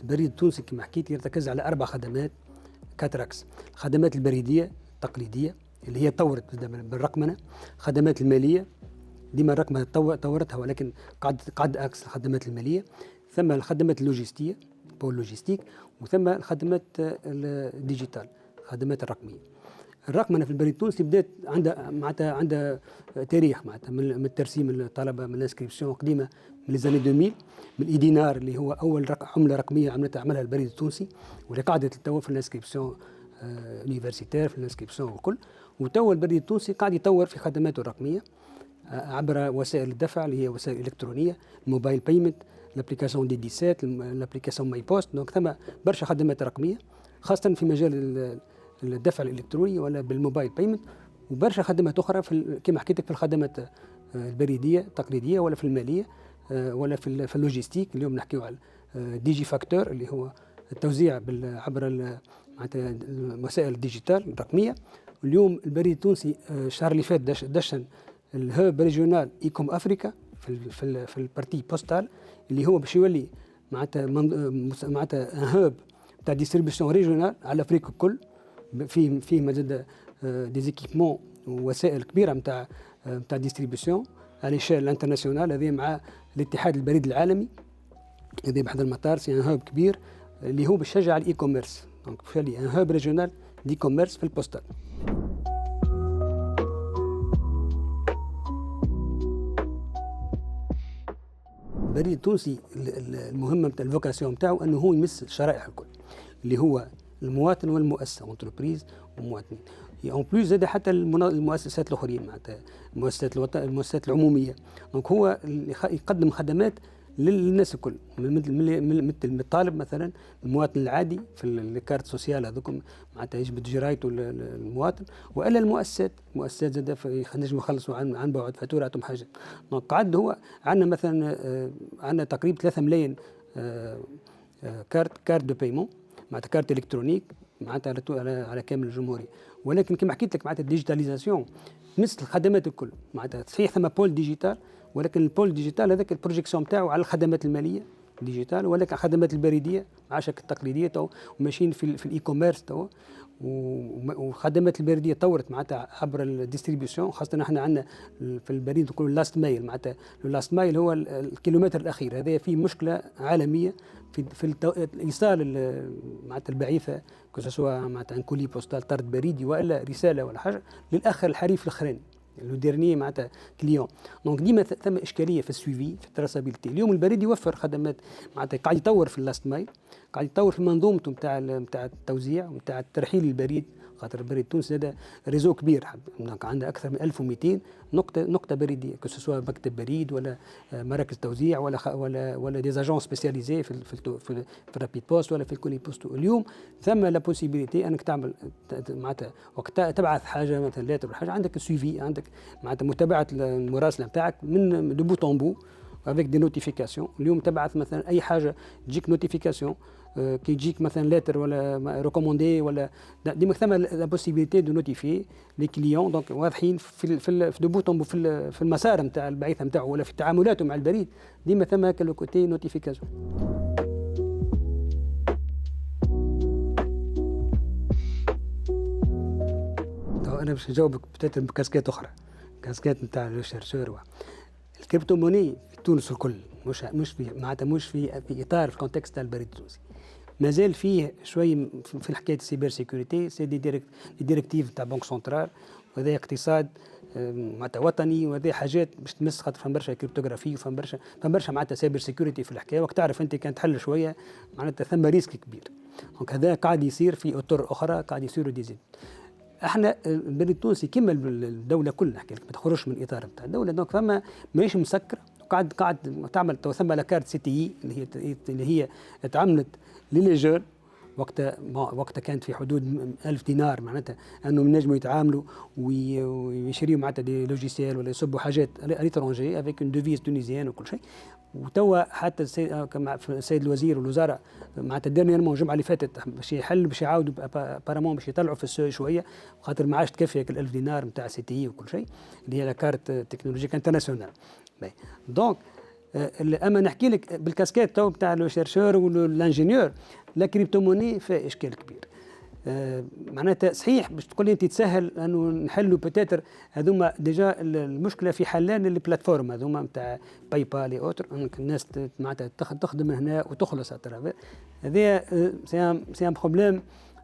البريد التونسي كما حكيت يرتكز على 4 خدمات كاتراكس. الخدمات البريدية التقليدية اللي هي طورت بالرقمنة، الخدمات المالية ديما الرقمنة طورتها ولكن قعد أكس الخدمات المالية، ثم الخدمات اللوجستية بول لوجيستيك، وثم الخدمات الديجيتال الخدمات الرقمية. الرقمنة في البريد التونسي بدات عندها تاريخ من الترسيم الطلبة من الانسكريبسيون قديمة من لي 2000 من الاي دينار اللي هو أول عملة رقمية عملها البريد التونسي واللي قاعدة تتطور في الانسكريبسيون يونيفرسيتير في الانسكريبسيون والكل. وتوا البريد التونسي قاعد يطور في خدماته الرقمية عبر وسائل الدفع اللي هي وسائل إلكترونية، الموبايل بايمنت، الابليكاسيون دي 17، الابليكاسيون ماي بوست. دونك ثم برشا خدمات رقمية خاصة في مجال الدفع الإلكتروني ولا بالموبايل بايمنت، وبرشا خدمات أخرى كما حكيت لك في الخدمات البريدية التقليدية ولا في المالية ولا في اللوجيستيك. اليوم نحكيو على دي جي فاكتور اللي هو التوزيع عبر وسائل الديجيتال الرقمية. اليوم البريد التونسي الشهر اللي فات دشن الهوب ريجيونال ايكوم افريكا في البارتي بوستال اللي هو باش يولي معناتها ان هوب تاع ديستريبيسيون ريجيونال على افريقيا الكل، فيه مزاد دي زيكيبمون ووسائل كبيره نتاع ديستريبيسيون على ليشيل انترناسيونال. هذه مع الاتحاد البريد العالمي هذه بحذا المطار، سي ان هوب كبير اللي هو باش يشجع الاي كوميرس. دونك باش يولي ان هوب ريجيونال دي كوميرس في البوستال. البريد التونسي المهمه نتاع الفوكاسيون نتاعو انه هو يمس الشرائح الكل اللي هو المواطن والمؤسسه اونتربريز ومواطنين. اون بلوس زاد حتى المؤسسات الاخرين معناتها المؤسسات العموميه. دونك هو يقدم خدمات للناس الكل، مثل الطالب مثلا، المواطن العادي في الكارت سوسيال هذوكم معناتها يجبد جرايته المواطن، والا المؤسسات زاد نجم يخلصوا عن بعد فاتوراتهم حاجه. دونك قعد هو عندنا مثلا عندنا تقريبا 3 ملايين كارت دو بايمون معناتها كارت الكترونيك معناتها على كامل الجمهوريه. ولكن كما حكيت لك معناتها الديجيتاليزاسيون مثل الخدمات الكل معناتها صحيح ثم بول ديجيتال، ولكن البول ديجيتال هذاك البروجيكسيون نتاعو على الخدمات الماليه ديجيتال، ولكن الخدمات البريديه مع شكل التقليديه تو وماشيين في الاي كوميرس تو. والخدمات البريديه طورت معناتها عبر الديستريبيوشن، خاصه احنا عندنا في البريد نقولوا اللاست مايل معناتها اللاست مايل هو الكيلومتر الاخير. هذا فيه مشكله عالميه في ايصال معناتها البعيثه كسوا معناتها ان كولي بوستال طرد بريدي والا رساله ولا حاجه للاخر الحريف الاخراني لو ديرني معناتها كليون. دونك ديما ثم اشكاليه في السويفي في التراسابيلتي. اليوم البريد يوفر خدمات معناتها قاعد يطور في اللاست مايل، قاعد يطور في منظومته نتاع التوزيع ونتاع الترحيل البريد، خاطر البريد التونسي هذا ريزو كبير عنده اكثر من 1200 نقطه بريديه كسوا مكتب بريد ولا مراكز توزيع ولا دي زاجون سبيسياليزي في الرابيد بوست ولا في الكولي بوست. اليوم ثم لا بوسيبيليتي انك تعمل معناتها وقت تبعث حاجه مثلا لاتر ولا حاجه، عندك السويفي، عندك معناتها متابعه المراسله نتاعك من دو بوت اون بو افيك دي نوتيفيكاسيون. اليوم تبعث مثلا اي حاجه تجيك نوتيفيكاسيون كي يجيك مثلا لاتر ولا ريكوموندي ولا ديما ثم لا بوسيبيليتي دو نوتيفي لي كليون. دونك واضحين في دو بوتون في المسار نتاع البعثه نتاعو ولا في تعاملاته مع البريد ديما ثم هكا لو كوتي نوتيفيكاسيون. انا باش نجاوبك بتاتر بكاسكات اخرى، كاسكات نتاع لو شيرشور. الكريبتو موني في تونس الكل مش في معناتها مش في اطار في الكونتكست تاع البريد التونسي، مازال فيه شوي في الحكايه السيبر سيكوريتي. سي دي ديريكتيف تاع بنك سنترال، وهذا اقتصاد معناتها وطني، وهذه حاجات باش تمس خاطر فما برشا كريبتوغرافي وفما برشا معناتها سايبر سيكوريتي في الحكايه. وقت تعرف انت كان تحل شويه معناتها ثم ريسك كبير. دونك هذا قاعد يصير في اطر اخرى قاعد يصيروا ديزيد. احنا البريد التونسي كما الدوله كلها نحكي لك ما تخرجش من الاطار نتاع الدوله. دونك فما ماهيش مسكر، قاعد تعمل ثم لا كارت سي تي اللي هي تعملت لي جون وقتها كانت في حدود 1000 دينار معناتها انهم ينجموا يتعاملوا ويشريوا معناتها دي لوجيسيال ولا يصبوا حاجات اليترونجي افيك اون دوفيز تونيزيان وكل شيء. وتوا حتى السيد الوزير والوزاره معناتها ديرنييرمون الجمعه اللي فاتت باش يحل باش يعاودوا بارامون باش يطلعوا في السوق شويه خاطر ما عادش تكفي ال 1000 دينار نتاع سي تي وكل شيء اللي هي لا كارت تكنولوجيك انترناسيونال. دونك اما نحكي لك بالكاسكيت تو بتاع لو شيرشور والانجينيور، لا كريبتوموني فيها اشكال كبير. معناتها صحيح باش تقول لي انت تسهل انه نحلوا بوتيتر هذوما ديجا المشكله في حلان البلاتفورم هذوما نتاع باي بال اوتر، الناس معناتها تخدم من هنا وتخلص على ترافير. هذا سي ان بروبليم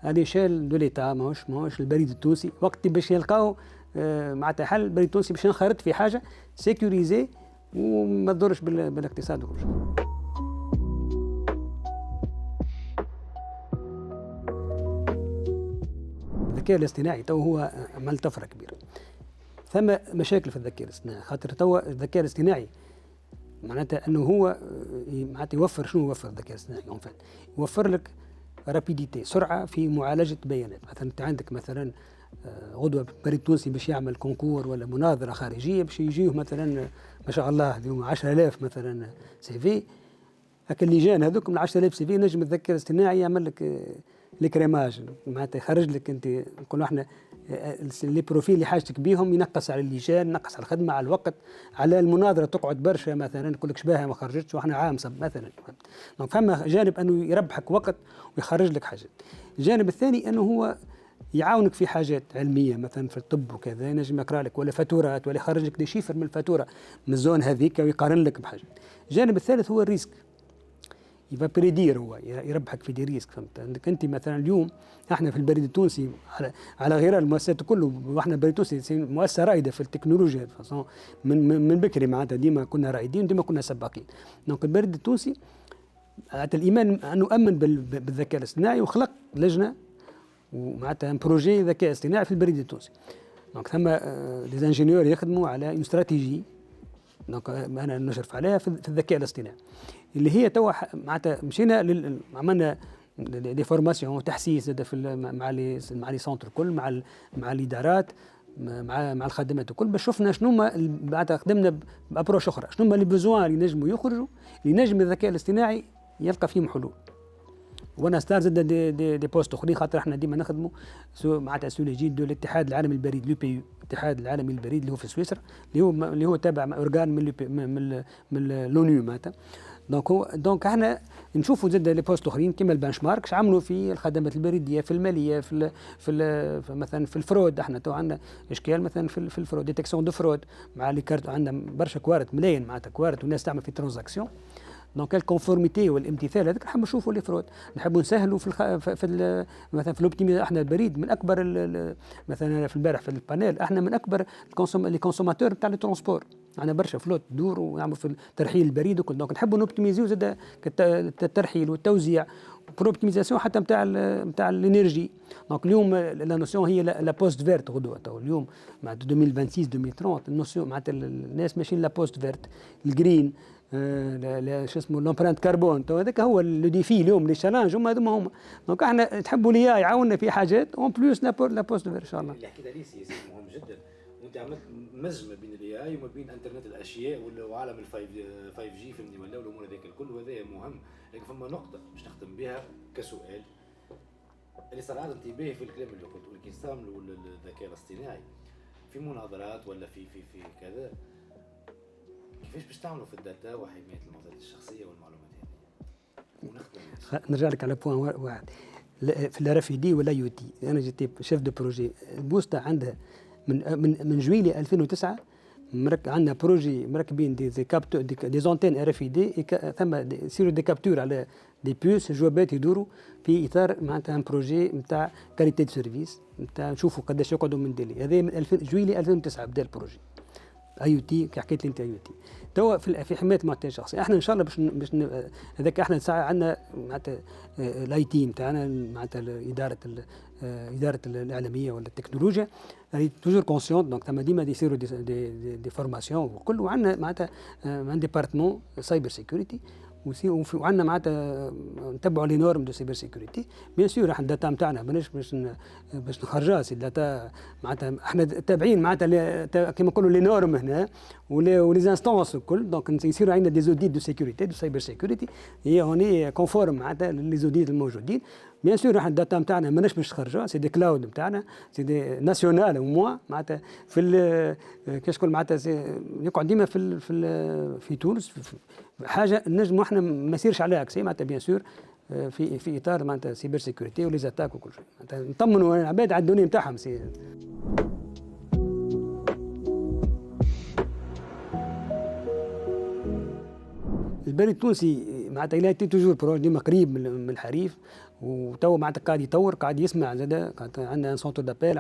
على ليشيل دو ليتا، ماهوش البريد التونسي وقت باش يلقاو معناتها حل. البريد التونسي باش ينخرط في حاجه سيكوريزي وما تضرش بالاقتصاد. الذكاء الاصطناعي تو هو عمل طفره كبيره. ثم مشاكل في الذكاء الاصطناعي، خاطر تو الذكاء الاصطناعي معناتها انه هو معناتها يوفر. شنو يوفر الذكاء الاصطناعي؟ يوفر لك رابيديتي، سرعه في معالجه بيانات. مثلا انت عندك مثلا غدوه بريد تونسي باش يعمل كونكور ولا مناظره خارجيه، باش يجيه مثلا ما شاء الله اليوم 10,000 مثلا سي في. هكا اللجان هذوك من 10,000 سي في نجم الذكاء الاصطناعي يعمل لك الكريماج، معناتها يخرج لك انت نقولوا احنا لي بروفيل اللي حاجتك بيهم، ينقص على اللجان، ينقص على الخدمه، على الوقت، على المناظره تقعد برشا مثلا يقول لك شباها ما خرجتش واحنا عام صب مثلا. دونك فما جانب انه يربحك وقت ويخرج لك حاجات. الجانب الثاني انه هو يعاونك في حاجات علميه مثلا في الطب وكذا، ينجم يقرا لك ولا فاتورات ولا يخرج لك دي شيفر من الفاتوره من الزون هذيك ويقارن لك بحاجات. الجانب الثالث هو الريسك، يبقى بريدير، هو يربحك في دي ريسك. فهمت عندك انت مثلا اليوم احنا في البريد التونسي على غير المؤسسات كله، واحنا البريد التونسي مؤسسه رائده في التكنولوجيا من بكري، معناتها ديما كنا رائدين وديما كنا سباقين. دونك البريد التونسي الايمان انه امن بالذكاء الاصطناعي وخلق لجنه ومعناتها بروجي ذكاء اصطناعي في البريد التونسي. دونك ثم دي انجينيور يخدموا على اون استراتيجي، دونك انا نشرف عليها في الذكاء الاصطناعي اللي هي توا معناتها مشينا عملنا دي فورماسيون تحسيس في مع لي سونتر الكل، مع الادارات، مع الخدمات الكل، باش شفنا شنو معناتها خدمنا بابروش اخرى، شنو هما لي بوزوان اللي نجموا يخرجوا، اللي نجم الذكاء الاصطناعي يلقى فيهم حلول. وانا ستار زاد دي بوست اخرين، خاطر احنا ديما نخدموا معناتها سو ليجيد دو الاتحاد العالمي للبريد لو بي، الاتحاد العالمي للبريد اللي هو في سويسرا، اللي هو تابع اورغان من لونيو معناتها. دونك احنا نشوفوا زاد لي بوست اخرين كيما البنش ماركس عملوا في الخدمات البريديه، في الماليه، في مثلا في الفرود. احنا تو عندنا اشكال مثلا في الفرود، ديتكسيون دو فرود مع لي كارت، عندنا برشا كوارت ملايين معناتها كوارت والناس تعمل في ترانزاكسيون. دونك الكونفورميتي والامتثال هذاك نحبوا نشوفوا لي فرود، نحبوا نسهلوا مثلا في الاوبتيميزاسيون. احنا البريد من اكبر مثلا في البارح في البانيل احنا من اكبر لي كونسوماتور تاع لي ترونسبور، عندنا برشا فلوت تدور ونعملوا في ترحيل البريد وكل. دونك نحبوا نوبتيميزيو زاد الترحيل والتوزيع والاوبتيميزاسيون حتى نتاع الانرجي. دونك اليوم لا نوسيون هي لا بوست فيرت غدوه. اليوم مع 2026 2030 النوسيون معناتها الناس ماشيين لا بوست فيرت، الجرين، شو اسمه لومبرانت كربون. تو هذاك هو لو ديفي اليوم، لي شالنج هما. دونك احنا تحبوا ليا يعاوننا في حاجات اون بلوس لا بوست فيرت ان شاء الله. اللي حكيت عليه سياسي مهم جدا، وانت عملت مزج ما بين الاي اي وما بين انترنت الاشياء وعالم ال 5 جي فهمني ولا والامور هذيك الكل، وهذا مهم. لكن فما نقطه باش نختم بها كسؤال اللي صار عاد انتباهي في الكلام اللي قلت، ولكن يستعملوا الذكاء الاصطناعي في مناظرات ولا في كذا، كيفاش باش تعملوا في الداتا وحمايه المعلومات الشخصيه والمعلومات هذه؟ ونختم نرجع لك على بوان واحد في الار اف دي ولا يو تي. انا جيت شيف دو بروجي البوستا عندها من جويلي 2009 عندنا بروجي مركبين دي زونتين ار اف دي، ثم يصيروا دي كابتور على دي بيوس جوابات يدوروا في اطار معناتها ان بروجي نتاع كاليتي دو سيرفيس نتاع نشوفوا قداش يقعدوا من ديلي. هذا من جويلي 2009 بدا البروجي اي تي كي حكيت لي انت اي تي. توا في حمايه المعلومات الشخصيه احنا ان شاء الله باش هذاك احنا ساعه عندنا معناتها الاي تي نتاعنا معناتها اداره الاعلاميه ولا التكنولوجيا هي توجور كونسيون. دونك ثم ديما يصيروا دي فورماسيون وكل، وعندنا معناتها ان ديبارتمون سايبر سيكوريتي، وعندنا معناتها نتبعوا لي نورم دو سيبر سيكوريتي. بيان سور احنا الداتا نتاعنا ماناش باش نخرجها، سي الداتا معناتها احنا تابعين معناتها كيما نقولوا لي نورم هنا ولي انستونس الكل. دونك يصيروا عندنا دي زوديت دو سيكوريتي دو سايبر سيكوريتي هي هوني كونفورم معناتها لي زوديت الموجودين. بيان سور احنا الداتا نتاعنا ماناش باش نخرجوها، سي دي كلاود نتاعنا، سي دي ناسيونال او موا معناتها في كيفاش نقول معناتها يقعد ديما في تونس حاجه نجموا احنا ما يصيرش عليها اكسي معناتها بيان سور في اطار معناتها سيبر سيكوريتي وليزاتاك وكل شيء، معناتها نطمنوا العباد على الدنيا نتاعهم. البريد التونسي معناتها إلى توجور بروج ديما قريب من الحريف، وتوا معناتها قاعد يطور، قاعد يسمع زاد، عندنا سونتر دابيل،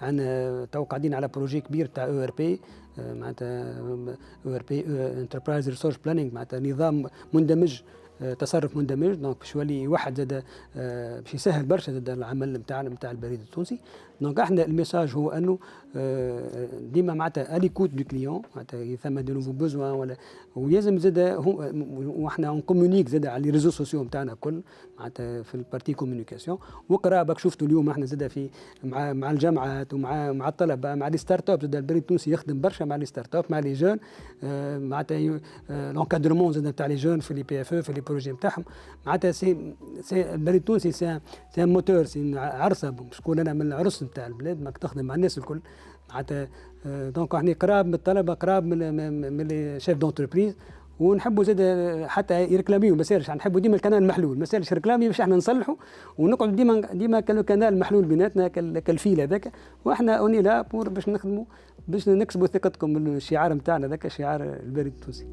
عندنا تو قاعدين على بروجي كبير تاع او ار بي معناتها او ار بي انتربرايز ريسورس بلانينغ، معناتها نظام مندمج، تصرف مندمج، دونك باش يولي يوحد زاد باش يسهل برشا زاد العمل نتاعنا نتاع البريد التونسي. دونك احنا الميساج هو انه ديما معناتها اليكوت دو كليون، معناتها ثم دو نوفو بوزوان ولا ولازم زاد واحنا اون كومونيك زاد على لي ريزو سوسيو نتاعنا الكل معناتها في البارتي كومونيكاسيون وقرابك. شفتوا اليوم احنا زاد في مع الجامعات ومع الطلبه مع لي ستارت اب، زاد البريد التونسي يخدم برشا مع لي ستارت اب مع لي جون، معناتها لونكادرمون زاد نتاع لي جون في لي بي اف او في لي بروجي نتاعهم، معناتها سي البريد التونسي سي موتور، سي عرسه باش نقول انا من العرس نتاع البلاد، ماك تخدم مع الناس الكل معناتها. دونك احنا قراب من الطلبه، قراب من لي شيف دونتربريز، ونحبوا زاد حتى يركلاميو، ما سالش نحبوا ديما الكنال المحلول، ما سالش ركلامي باش احنا نصلحوا ونقعد ديما كالكنال المحلول بيناتنا كالفيل هذاك، واحنا اوني لا بور باش نخدموا باش نكسبوا ثقتكم. الشعار نتاعنا ذاك شعار البريد التونسي.